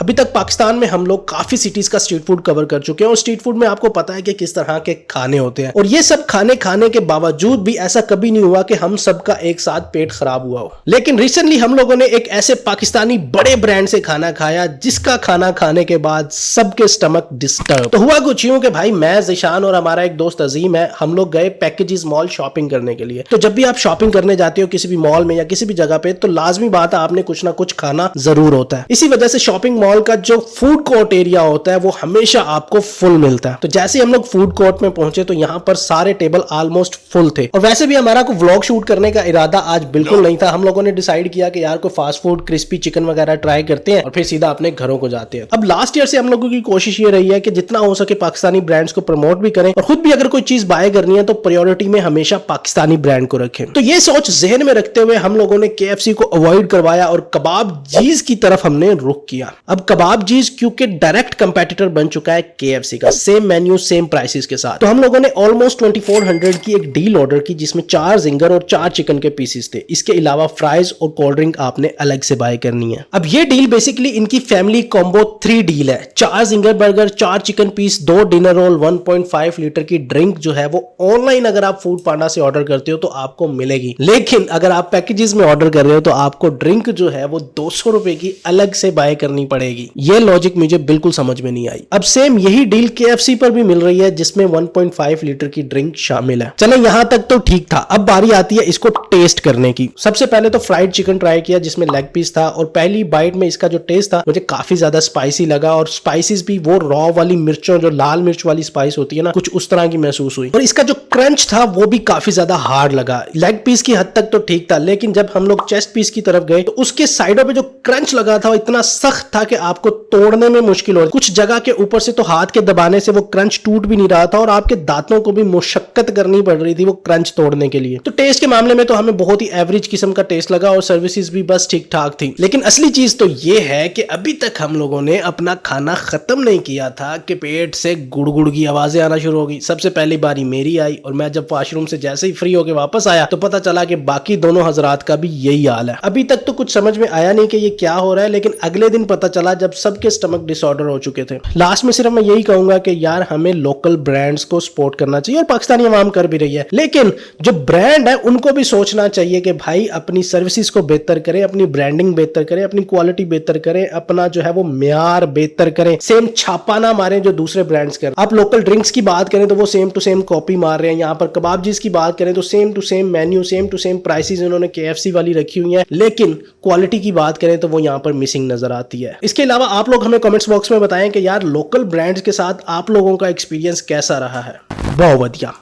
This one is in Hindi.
अभी तक पाकिस्तान में हम लोग काफी सिटीज का स्ट्रीट फूड कवर कर चुके हैं और स्ट्रीट फूड में आपको पता है कि किस तरह के खाने होते हैं और ये सब खाने के बावजूद भी ऐसा कभी नहीं हुआ कि हम सबका एक साथ पेट खराब हुआ हो। लेकिन रिसेंटली हम लोगों ने एक ऐसे पाकिस्तानी बड़े ब्रांड से खाना खाया जिसका खाना खाने के बाद सबके स्टमक डिस्टर्ब। तो हुआ कुछ यूं कि भाई मैं जिशान और हमारा एक दोस्त अजीम है, हम लोग गए पैकेजेस मॉल शॉपिंग करने के लिए। तो जब भी आप शॉपिंग करने जाते हो किसी भी मॉल में या किसी भी जगह पे तो लाजमी बात है आपने कुछ ना कुछ खाना जरूर होता है। इसी वजह से शॉपिंग मॉल का जो फूड कोर्ट एरिया होता है वो हमेशा आपको फुल मिलता है। तो जैसे हम लोग फूड कोर्ट में पहुंचे तो यहाँ पर सारे टेबल ऑलमोस्ट फुल थे और वैसे भी हमारा को व्लॉग शूट करने का इरादा आज बिल्कुल नहीं था। हम लोगों ने डिसाइड किया कि यार कोई फास्ट फूड क्रिस्पी चिकन वगैरह ट्राई करते हैं और फिर सीधा अपने घरों को जाते हैं। अब लास्ट ईयर से हम लोगों की कोशिश ये रही है कि जितना हो सके पाकिस्तानी ब्रांड्स को प्रमोट भी करें और खुद भी अगर कोई चीज बाय करनी है तो प्रायोरिटी में हमेशा पाकिस्तानी ब्रांड को रखें। तो ये सोच जहन में रखते हुए हम लोगों ने KFC को अवॉइड करवाया और कबाब जीज की तरफ हमने रुख किया। अब कबाब जीज क्योंकि डायरेक्ट कंपेटिटर बन चुका है KFC का, सेम मेन्यू सेम प्राइसेस के साथ, तो हम लोगों ने ऑलमोस्ट 2400 की एक डील ऑर्डर की जिसमें 4 जिंगर और 4 चिकन के पीसेस थे। इसके अलावा फ्राइज और कोल्ड ड्रिंक आपने अलग से बाय करनी है। अब ये डील बेसिकली इनकी फैमिली कॉम्बो 3 डील है। 4 zinger burger, 4 chicken piece, 2 dinner roll, 1.5 litre की ड्रिंक जो है वो ऑनलाइन अगर आप फूड पांडा से ऑर्डर करते हो तो आपको मिलेगी, लेकिन अगर आप पैकेजेस में ऑर्डर कर रहे हो तो आपको ड्रिंक जो है वो 200 रुपए की अलग से बाय करनी पड़ेगी। ये लॉजिक मुझे बिल्कुल समझ में नहीं आई। अब सेम यही डील KFC पर भी मिल रही है जिसमें 1.5 लीटर की ड्रिंक शामिल है। चलो यहां तक तो ठीक था। अब बारी आती है इसको टेस्ट करने की। सबसे पहले तो फ्राइड चिकन ट्राई किया जिसमें लेग पीस था और पहली बाइट में इसका जो टेस्ट था मुझे काफी ज्यादा स्पाइसी लगा और स्पाइसेस भी वो रॉ वाली मिर्चों, जो लाल मिर्च वाली स्पाइस होती है ना, कुछ उस तरह की महसूस हुई और इसका जो क्रंच था वो भी काफी ज्यादा हार्ड लगा। लेग पीस की हद तक तो ठीक था, लेकिन जब हम लोग चेस्ट पीस की तरफ गए तो उसके साइडों पे जो क्रंच लगा था वो इतना सख्त था कि आपको तोड़ने में मुश्किल हो। कुछ जगह के ऊपर से तो हाथ के दबाने से वो क्रंच टूट भी नहीं रहा था और आपके दांतों को भी मुशक्कत करनी पड़ रही थी वो क्रंच तोड़ने के लिए। तो टेस्ट के मामले में तो हमें बहुत ही एवरेज किस्म का टेस्ट लगा और सर्विसेज भी बस ठीक ठाक थी। लेकिन असली चीज तो ये है कि अभी तक हम लोगों ने अपना खाना खत्म नहीं किया था कि पेट से गुड़गुड़ की आवाजें आना शुरू हो गई। सबसे पहली बारी मेरी आई और मैं जब वॉशरूम से जैसे ही फ्री होके वापस आया तो पता चला कि बाकी दोनों हजरात का भी यही हाल है। अभी तक तो कुछ समझ में आया नहीं कि ये क्या हो रहा है, लेकिन अगले दिन पता चला जब सबके स्टमक डिसऑर्डर हो चुके थे। लास्ट में सिर्फ मैं यही कहूंगा कि यार हमें लोकल ब्रांड्स को सपोर्ट करना चाहिए और पाकिस्तानी अवाम कर भी रही है, लेकिन जो ब्रांड है उनको भी सोचना चाहिए कि भाई अपनी सर्विसेज को बेहतर करें, अपनी ब्रांडिंग बेहतर करें, अपनी क्वालिटी बेहतर करें, अपना जो है वो म्यार बेहतर करें, सेम छापा ना मारें जो दूसरे ब्रांड्स कर। आप लोकल ड्रिंक्स की बात करें तो वो सेम टू सेम कॉपी मार रहे हैं। यहाँ पर कबाब जीज की बात करें तो same to same menu, same to same prices उन्होंने KFC वाली रखी हुई है, लेकिन क्वालिटी की बात करें तो वो यहाँ पर मिसिंग नजर आती है। इसके अलावा आप लोग हमें कमेंट्स बॉक्स में बताएं कि यार लोकल ब्रांड्स के साथ आप लोगों का एक्सपीरियंस कैसा रहा है। बहुत बढ़िया।